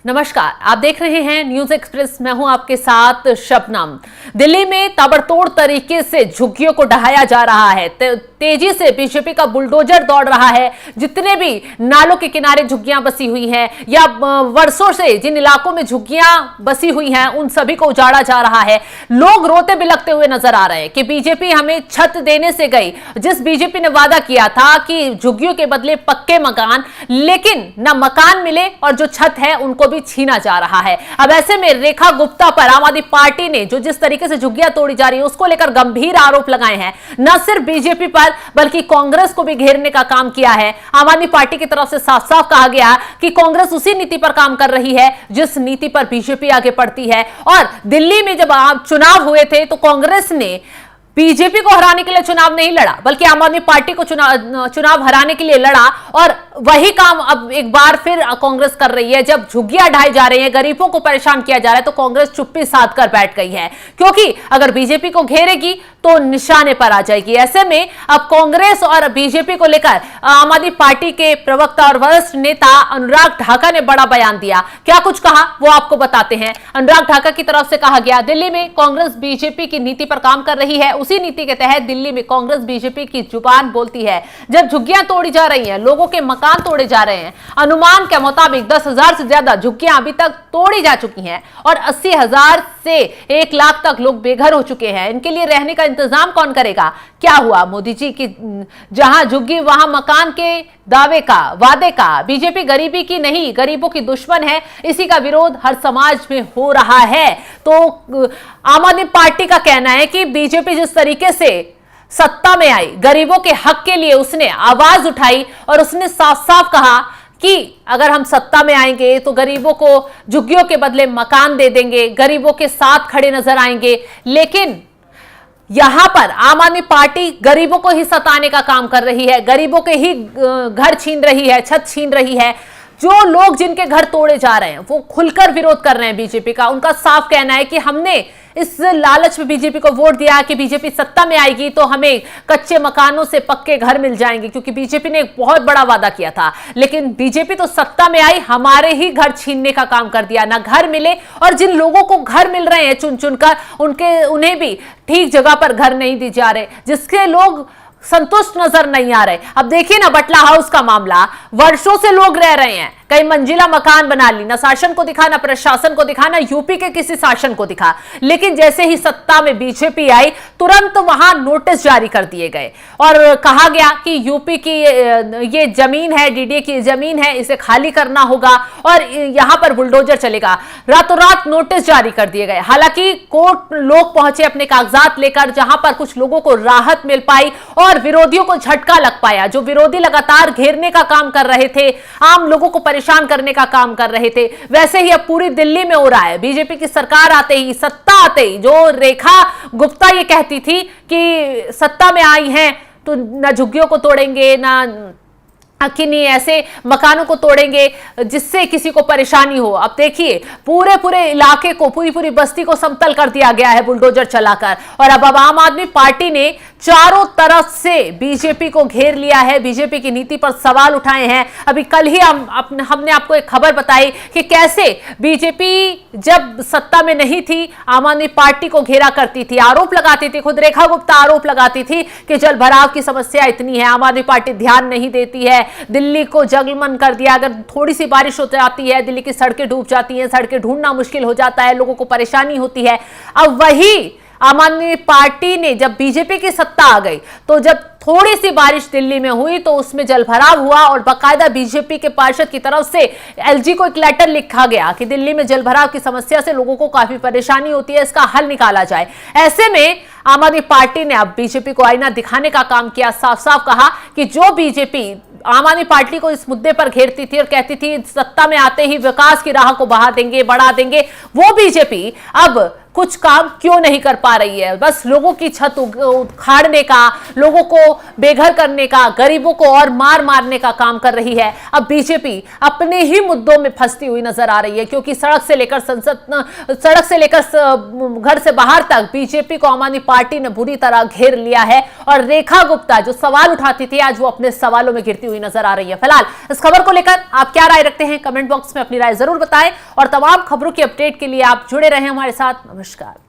नमस्कार, आप देख रहे हैं न्यूज एक्सप्रेस। मैं हूं आपके साथ शबनम। दिल्ली में ताबड़तोड़ तरीके से झुग्गियों को ढहाया जा रहा है। तेजी से बीजेपी का बुलडोजर दौड़ रहा है। जितने भी नालों के किनारे झुग्गियां बसी हुई हैं या वर्षों से जिन इलाकों में झुग्गियां बसी हुई हैं उन सभी को उजाड़ा जा रहा है। लोग रोते बिलखते हुए नजर आ रहे हैं कि बीजेपी हमें छत देने से गई। जिस बीजेपी ने वादा किया था कि झुग्गियों के बदले पक्के मकान, लेकिन न मकान मिले और जो छत है उनको भी छीना जा रहा है। अब ऐसे में रेखा गुप्ता पर आम आदमी पार्टी ने जो जिस तरीके से झुग्गियां तोड़ी जा रही है उसको लेकर गंभीर आरोप लगाए हैं। न सिर्फ बीजेपी पर बल्कि कांग्रेस को भी घेरने का काम किया है। आम आदमी पार्टी की तरफ से साफ साफ कहा गया कि कांग्रेस उसी नीति पर काम कर रही है जिस नीति पर बीजेपी आगे बढ़ती है। और दिल्ली में जब चुनाव हुए थे तो कांग्रेस ने बीजेपी को हराने के लिए चुनाव नहीं लड़ा, बल्कि आम आदमी पार्टी को चुनाव हराने के लिए लड़ा। और वही काम अब एक बार फिर कांग्रेस कर रही है। जब झुग्गियां ढाई जा रही है, गरीबों को परेशान किया जा रहा है, तो कांग्रेस चुप्पी साध कर बैठ गई है, क्योंकि अगर बीजेपी को घेरेगी तो निशाने पर आ जाएगी। ऐसे में अब कांग्रेस और बीजेपी को लेकर आम आदमी पार्टी के प्रवक्ता और वरिष्ठ नेता अनुराग ढाका ने बड़ा बयान दिया। क्या कुछ कहा वो आपको बताते हैं। अनुराग ढाका की तरफ से कहा गया, दिल्ली में कांग्रेस बीजेपी की नीति पर काम कर रही है। उसी नीति के तहत दिल्ली में कांग्रेस बीजेपी की जुबान बोलती है। जब झुग्गियां तोड़ी जा रही हैं, लोगों के मकान तोड़े जा रहे हैं, अनुमान के मुताबिक 10,000 से ज्यादा झुग्गियां अभी तक तोड़ी जा चुकी हैं और 80,000 से 1 लाख तक लोग बेघर हो चुके हैं। इनके लिए रहने का इंतजाम कौन करेगा? क्या हुआ मोदी जी की जहां झुग्गी वहां मकान के दावे का, वादे का। बीजेपी गरीबी की नहीं, गरीबों की दुश्मन है। इसी का विरोध हर समाज में हो रहा है। तो आम आदमी पार्टी का कहना है कि बीजेपी जिस तरीके से सत्ता में आई, गरीबों के हक के लिए उसने आवाज उठाई और उसने साफ साफ कहा कि अगर हम सत्ता में आएंगे तो गरीबों को झुग्गियों के बदले मकान दे देंगे, गरीबों के साथ खड़े नजर आएंगे। लेकिन यहां पर आम आदमी पार्टी गरीबों को ही सताने का काम कर रही है, गरीबों के ही घर छीन रही है, छत छीन रही है। जो लोग जिनके घर तोड़े जा रहे हैं वो खुलकर विरोध कर रहे हैं बीजेपी का। उनका साफ कहना है कि हमने इस लालच में बीजेपी को वोट दिया कि बीजेपी सत्ता में आएगी तो हमें कच्चे मकानों से पक्के घर मिल जाएंगे, क्योंकि बीजेपी ने एक बहुत बड़ा वादा किया था। लेकिन बीजेपी तो सत्ता में आई, हमारे ही घर छीनने का काम कर दिया। ना घर मिले, और जिन लोगों को घर मिल रहे हैं चुन चुनकर, उन्हें भी ठीक जगह पर घर नहीं दिए जा रहे, जिसके लोग संतुष्ट नजर नहीं आ रहे। अब देखिए ना, बटला हाउस का मामला, वर्षों से लोग रह रहे हैं, कई मंजिला मकान बना ली, ना शासन को दिखा, ना प्रशासन को दिखा, ना यूपी के किसी शासन को दिखा। लेकिन जैसे ही सत्ता में बीजेपी आई, तुरंत वहां नोटिस जारी कर दिए गए और कहा गया कि यूपी की ये जमीन है, डीडीए की जमीन है, इसे खाली करना होगा और यहां पर बुलडोजर चलेगा। रातों रात नोटिस जारी कर दिए गए। हालांकि कोर्ट लोग पहुंचे अपने कागजात लेकर, जहां पर कुछ लोगों को राहत मिल पाई और विरोधियों को झटका लग पाया। जो विरोधी लगातार घेरने का काम कर रहे थे, आम लोगों को परेशान करने का काम कर रहे थे, वैसे ही अब पूरी दिल्ली में हो रहा है। बीजेपी की सरकार आते ही, सत्ता आते ही, जो रेखा गुप्ता ये कहती थी कि सत्ता में आई हैं तो ना झुग्गियों को तोड़ेंगे, ना नहीं ऐसे मकानों को तोड़ेंगे जिससे किसी को परेशानी हो। अब देखिए, पूरे इलाके को, पूरी बस्ती को समतल कर दिया गया है बुलडोजर चलाकर। और अब आम आदमी पार्टी ने चारों तरफ से बीजेपी को घेर लिया है, बीजेपी की नीति पर सवाल उठाए हैं। अभी कल ही हमने आपको एक खबर बताई कि कैसे बीजेपी जब सत्ता में नहीं थी, आम आदमी पार्टी को घेरा करती थी, आरोप लगाती थी। खुद रेखा गुप्ता आरोप लगाती थी कि जल भराव की समस्या इतनी है, आम आदमी पार्टी ध्यान नहीं देती है, दिल्ली को जलमग्न कर दिया। अगर थोड़ी सी बारिश हो जाती है, दिल्ली की सड़कें डूब जाती हैं, सड़कें ढूंढना मुश्किल हो जाता है, लोगों को परेशानी होती है। अब वही आम आदमी पार्टी ने जब बीजेपी की सत्ता आ गई, तो जब थोड़ी सी बारिश दिल्ली में हुई तो उसमें जलभराव हुआ और बाकायदा बीजेपी के पार्षद की तरफ से एलजी को एक लेटर लिखा गया कि दिल्ली में जलभराव की समस्या से लोगों को काफी परेशानी होती है, इसका हल निकाला जाए। ऐसे में आम आदमी पार्टी ने अब बीजेपी को आईना दिखाने का काम किया। साफ साफ कहा कि जो बीजेपी आम आदमी पार्टी को इस मुद्दे पर घेरती थी और कहती थी सत्ता में आते ही विकास की राह को बढ़ा देंगे, वो बीजेपी अब कुछ काम क्यों नहीं कर पा रही है? बस लोगों की छत उखाड़ने का, लोगों को बेघर करने का, गरीबों को और मारने का काम कर रही है। अब बीजेपी अपने ही मुद्दों में फंसती हुई नजर आ रही है, क्योंकि सड़क से लेकर घर से बाहर तक बीजेपी को आम आदमी पार्टी ने बुरी तरह घेर लिया है। और रेखा गुप्ता जो सवाल उठाती थी, आज वो अपने सवालों में गिरती हुई नजर आ रही है। फिलहाल इस खबर को लेकर आप क्या राय रखते हैं? कमेंट बॉक्स में अपनी राय जरूर बताएं और तमाम खबरों की अपडेट के लिए आप जुड़े रहें हमारे साथ। नमस्कार।